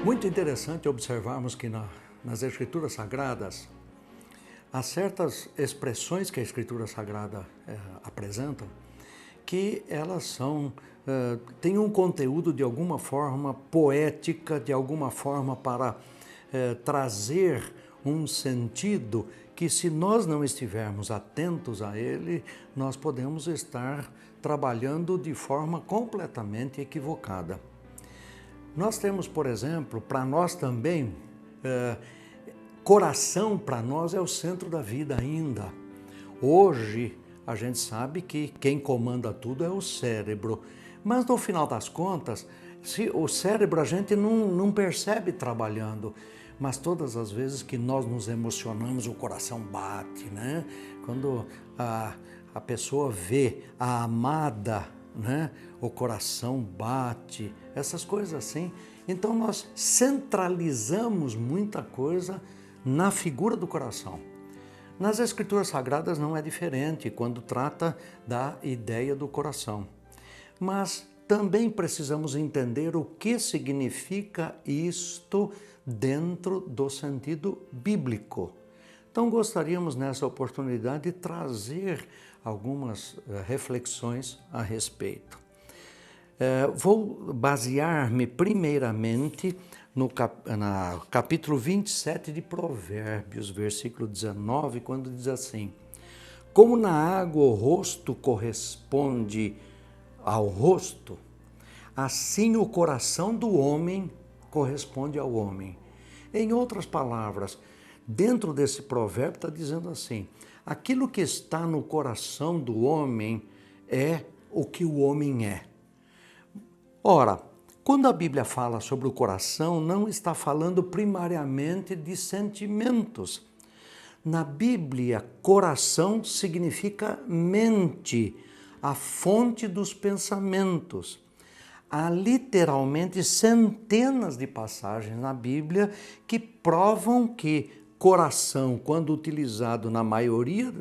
Muito interessante observarmos que nas Escrituras Sagradas, há certas expressões que a Escritura Sagrada apresenta, que elas têm um conteúdo de alguma forma poética, de alguma forma para trazer um sentido que, se nós não estivermos atentos a ele, nós podemos estar trabalhando de forma completamente equivocada. Nós temos, por exemplo, para nós também, coração para nós é o centro da vida ainda. Hoje, a gente sabe que quem comanda tudo é o cérebro, mas no final das contas, o cérebro a gente não percebe trabalhando, mas todas as vezes que nós nos emocionamos, o coração bate, né? Quando a pessoa vê a amada, né? O coração bate, essas coisas assim. Então nós centralizamos muita coisa na figura do coração. Nas Escrituras Sagradas não é diferente quando trata da ideia do coração. Mas também precisamos entender o que significa isto dentro do sentido bíblico. Então gostaríamos nessa oportunidade de trazer algumas reflexões a respeito. Vou basear-me primeiramente no capítulo 27 de Provérbios, versículo 19, quando diz assim: como na água o rosto corresponde ao rosto, assim o coração do homem corresponde ao homem. Em outras palavras, dentro desse provérbio está dizendo assim: aquilo que está no coração do homem é o que o homem é. Ora, quando a Bíblia fala sobre o coração, não está falando primariamente de sentimentos. Na Bíblia, coração significa mente, a fonte dos pensamentos. Há literalmente centenas de passagens na Bíblia que provam que coração, quando utilizado na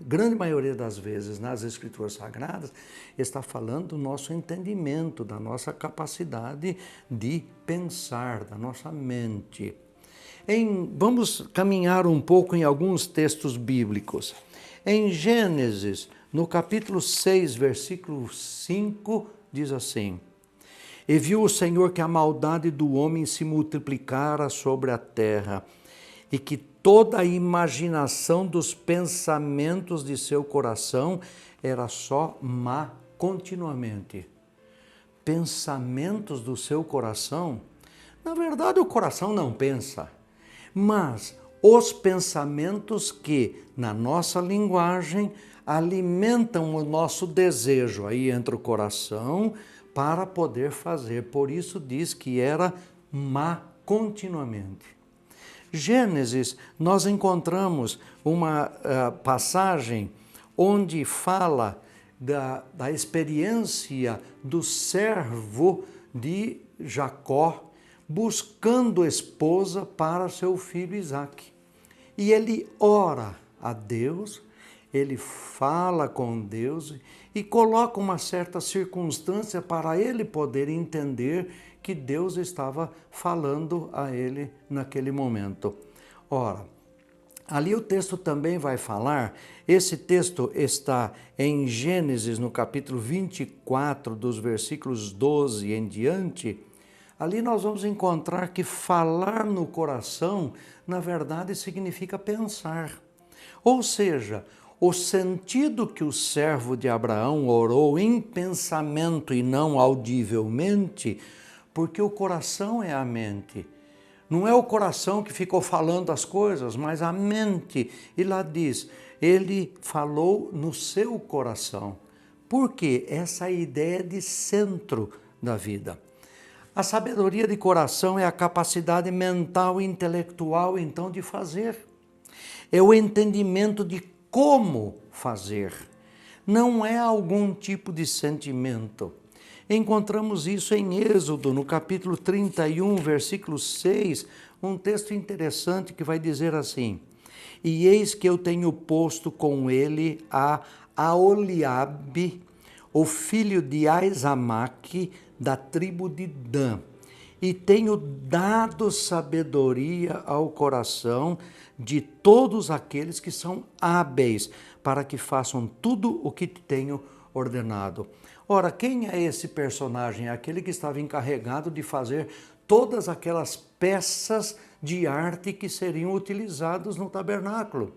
grande maioria das vezes nas Escrituras Sagradas, está falando do nosso entendimento, da nossa capacidade de pensar, da nossa mente. Vamos caminhar um pouco em alguns textos bíblicos. Em Gênesis, no capítulo 6, versículo 5, diz assim: e viu o Senhor que a maldade do homem se multiplicara sobre a terra, e que toda a imaginação dos pensamentos de seu coração era só má continuamente. Pensamentos do seu coração? Na verdade, o coração não pensa, mas os pensamentos que, na nossa linguagem, alimentam o nosso desejo. Aí entra o coração para poder fazer. Por isso diz que era má continuamente. Gênesis, nós encontramos uma passagem onde fala da experiência do servo de Jacó buscando esposa para seu filho Isaque. E ele ora a Deus, ele fala com Deus e coloca uma certa circunstância para ele poder entender que Deus estava falando a ele naquele momento. Ora, ali o texto também vai falar, esse texto está em Gênesis, no capítulo 24, dos versículos 12 em diante. Ali nós vamos encontrar que falar no coração, na verdade, significa pensar. Ou seja, o sentido que o servo de Abraão orou em pensamento e não audivelmente, porque o coração é a mente. Não é o coração que ficou falando as coisas, mas a mente. E lá diz, ele falou no seu coração. Por quê? Essa ideia de centro da vida. A sabedoria de coração é a capacidade mental e intelectual, então, de fazer. É o entendimento de como fazer. Não é algum tipo de sentimento. Encontramos isso em Êxodo, no capítulo 31, versículo 6, um texto interessante que vai dizer assim: e eis que eu tenho posto com ele a Aholiabe, o filho de Aizamaque, da tribo de Dan, e tenho dado sabedoria ao coração de todos aqueles que são hábeis, para que façam tudo o que te tenho ordenado. Ora, quem é esse personagem? É aquele que estava encarregado de fazer todas aquelas peças de arte que seriam utilizadas no tabernáculo.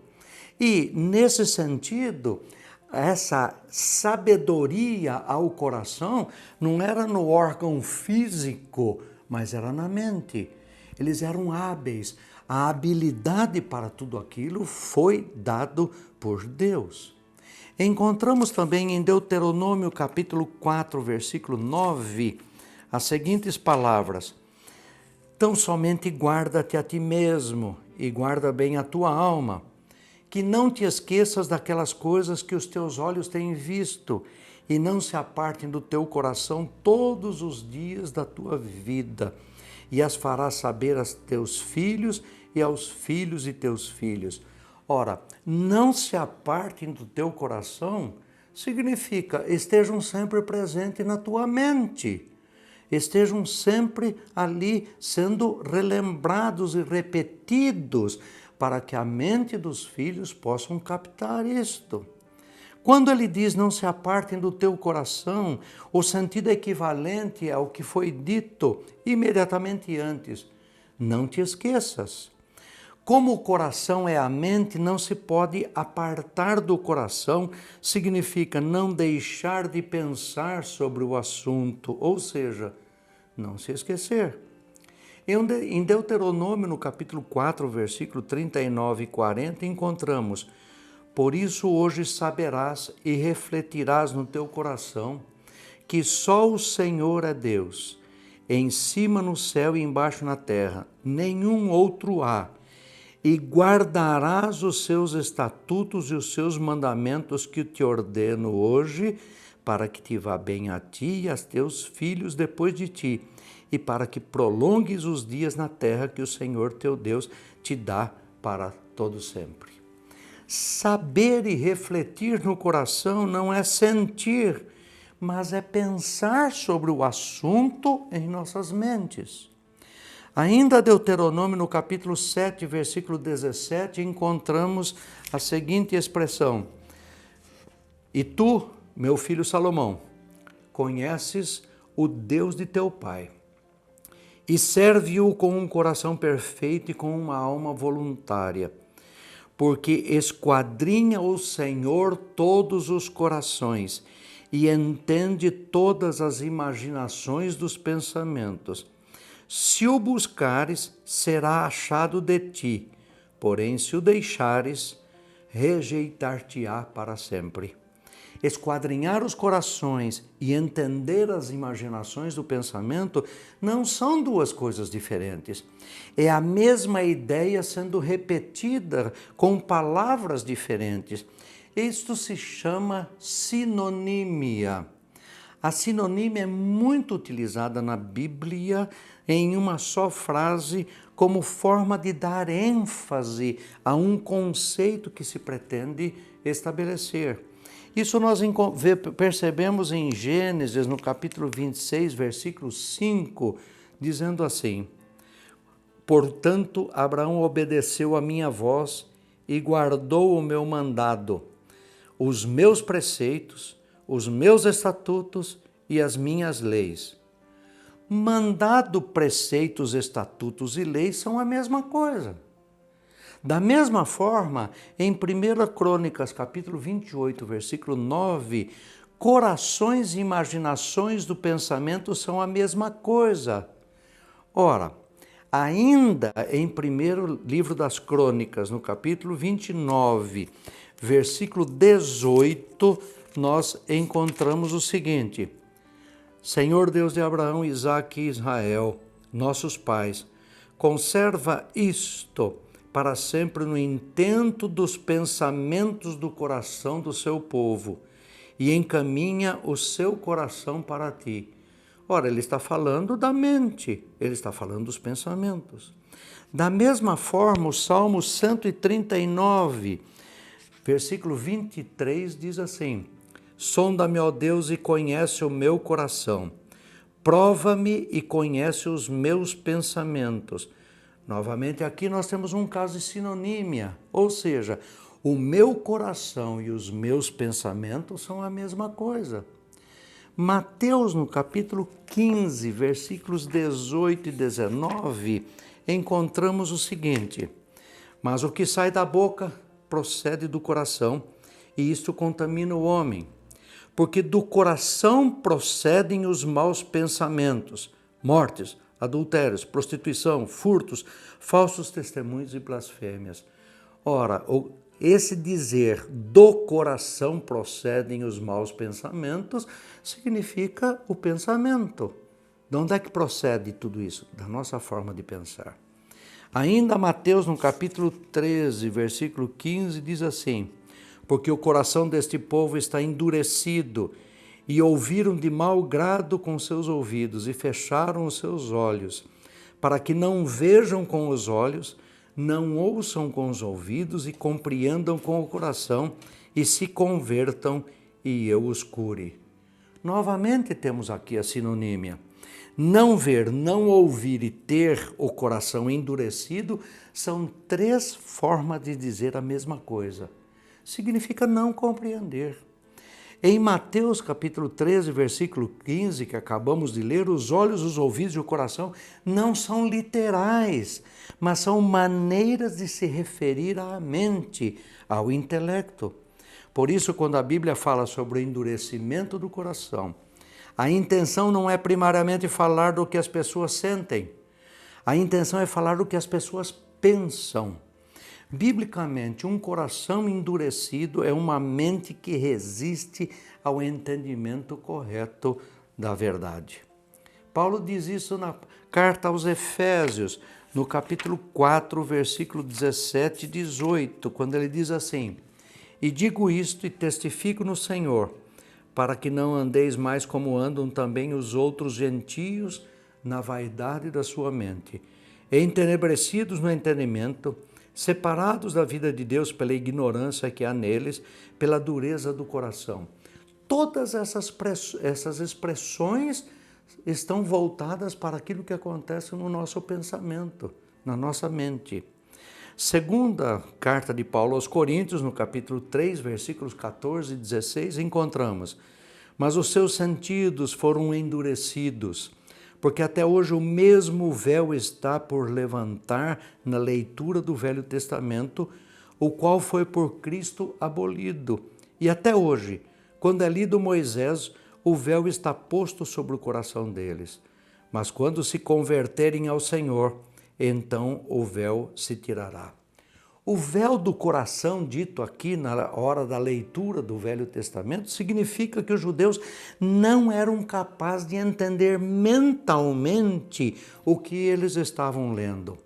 E, nesse sentido, essa sabedoria ao coração não era no órgão físico, mas era na mente. Eles eram hábeis. A habilidade para tudo aquilo foi dado por Deus. Encontramos também em Deuteronômio capítulo 4, versículo 9, as seguintes palavras: tão somente guarda-te a ti mesmo e guarda bem a tua alma, que não te esqueças daquelas coisas que os teus olhos têm visto e não se apartem do teu coração todos os dias da tua vida, e as farás saber aos teus filhos e aos filhos de teus filhos. Ora, não se apartem do teu coração significa estejam sempre presentes na tua mente. Estejam sempre ali sendo relembrados e repetidos para que a mente dos filhos possam captar isto. Quando ele diz não se apartem do teu coração, o sentido equivalente ao que foi dito imediatamente antes. Não te esqueças. Como o coração é a mente, não se pode apartar do coração, significa não deixar de pensar sobre o assunto, ou seja, não se esquecer. Em Deuteronômio, no capítulo 4, versículo 39 e 40, encontramos: por isso hoje saberás e refletirás no teu coração que só o Senhor é Deus, em cima no céu e embaixo na terra, nenhum outro há. E guardarás os seus estatutos e os seus mandamentos que te ordeno hoje, para que te vá bem a ti e a teus filhos depois de ti, e para que prolongues os dias na terra que o Senhor teu Deus te dá para todo sempre. Saber e refletir no coração não é sentir, mas é pensar sobre o assunto em nossas mentes. Ainda Deuteronômio, no capítulo 7, versículo 17, encontramos a seguinte expressão: e tu, meu filho Salomão, conheces o Deus de teu pai, e serve-o com um coração perfeito e com uma alma voluntária, porque esquadrinha o Senhor todos os corações e entende todas as imaginações dos pensamentos. Se o buscares, será achado de ti, porém se o deixares, rejeitar-te-á para sempre. Esquadrinhar os corações e entender as imaginações do pensamento não são duas coisas diferentes. É a mesma ideia sendo repetida com palavras diferentes. Isto se chama sinonímia. A sinonímia é muito utilizada na Bíblia em uma só frase como forma de dar ênfase a um conceito que se pretende estabelecer. Isso nós percebemos em Gênesis, no capítulo 26, versículo 5, dizendo assim: portanto, Abraão obedeceu a minha voz e guardou o meu mandado, os meus preceitos, os meus estatutos e as minhas leis. Mandado, preceitos, estatutos e leis são a mesma coisa. Da mesma forma, em 1 Crônicas, capítulo 28, versículo 9, corações e imaginações do pensamento são a mesma coisa. Ora, ainda em 1º livro das Crônicas, no capítulo 29, versículo 18, nós encontramos o seguinte: Senhor Deus de Abraão, Isaque e Israel, nossos pais, conserva isto para sempre no intento dos pensamentos do coração do seu povo e encaminha o seu coração para ti. Ora, ele está falando da mente, ele está falando dos pensamentos. Da mesma forma, o Salmo 139, versículo 23 diz assim: sonda-me, ó Deus, e conhece o meu coração. Prova-me e conhece os meus pensamentos. Novamente aqui nós temos um caso de sinonímia, ou seja, o meu coração e os meus pensamentos são a mesma coisa. Mateus, no capítulo 15, versículos 18 e 19, encontramos o seguinte: mas o que sai da boca procede do coração, e isto contamina o homem. Porque do coração procedem os maus pensamentos, mortes, adultérios, prostituição, furtos, falsos testemunhos e blasfêmias. Ora, esse dizer do coração procedem os maus pensamentos significa o pensamento. De onde é que procede tudo isso? Da nossa forma de pensar. Ainda Mateus, no capítulo 13, versículo 15, diz assim: porque o coração deste povo está endurecido, e ouviram de mau grado com seus ouvidos, e fecharam os seus olhos, para que não vejam com os olhos, não ouçam com os ouvidos, e compreendam com o coração, e se convertam, e eu os cure. Novamente temos aqui a sinonímia. Não ver, não ouvir e ter o coração endurecido são três formas de dizer a mesma coisa. Significa não compreender. Em Mateus capítulo 13, versículo 15, que acabamos de ler, os olhos, os ouvidos e o coração não são literais, mas são maneiras de se referir à mente, ao intelecto. Por isso, quando a Bíblia fala sobre o endurecimento do coração, a intenção não é primariamente falar do que as pessoas sentem, a intenção é falar do que as pessoas pensam. Biblicamente, um coração endurecido é uma mente que resiste ao entendimento correto da verdade. Paulo diz isso na carta aos Efésios, no capítulo 4, versículo 17 e 18, quando ele diz assim: e digo isto e testifico no Senhor, para que não andeis mais como andam também os outros gentios na vaidade da sua mente, entenebrecidos no entendimento, separados da vida de Deus pela ignorância que há neles, pela dureza do coração. Todas essas expressões estão voltadas para aquilo que acontece no nosso pensamento, na nossa mente. Segunda carta de Paulo aos Coríntios, no capítulo 3, versículos 14 e 16, encontramos: mas os seus sentidos foram endurecidos, porque até hoje o mesmo véu está por levantar na leitura do Velho Testamento, o qual foi por Cristo abolido. E até hoje, quando é lido Moisés, o véu está posto sobre o coração deles. Mas quando se converterem ao Senhor, então o véu se tirará. O véu do coração, dito aqui na hora da leitura do Velho Testamento, significa que os judeus não eram capazes de entender mentalmente o que eles estavam lendo.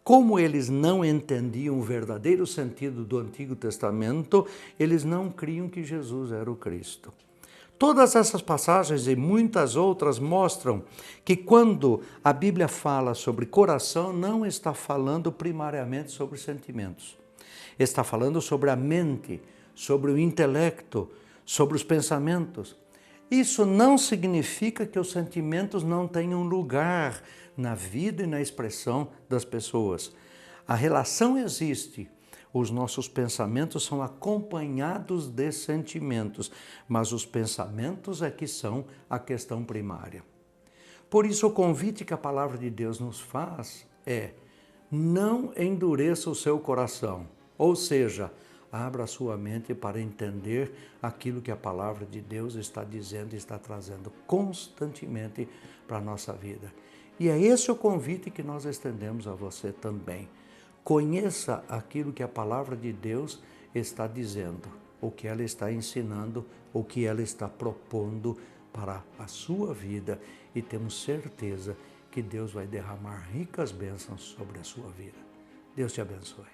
Como eles não entendiam o verdadeiro sentido do Antigo Testamento, eles não criam que Jesus era o Cristo. Todas essas passagens e muitas outras mostram que quando a Bíblia fala sobre coração, não está falando primariamente sobre sentimentos. Está falando sobre a mente, sobre o intelecto, sobre os pensamentos. Isso não significa que os sentimentos não tenham lugar na vida e na expressão das pessoas. A relação existe. Os nossos pensamentos são acompanhados de sentimentos, mas os pensamentos é que são a questão primária. Por isso, o convite que a palavra de Deus nos faz é: não endureça o seu coração, ou seja, abra a sua mente para entender aquilo que a palavra de Deus está dizendo e está trazendo constantemente para a nossa vida. E é esse o convite que nós estendemos a você também. Conheça aquilo que a palavra de Deus está dizendo, o que ela está ensinando, o que ela está propondo para a sua vida, e temos certeza que Deus vai derramar ricas bênçãos sobre a sua vida. Deus te abençoe.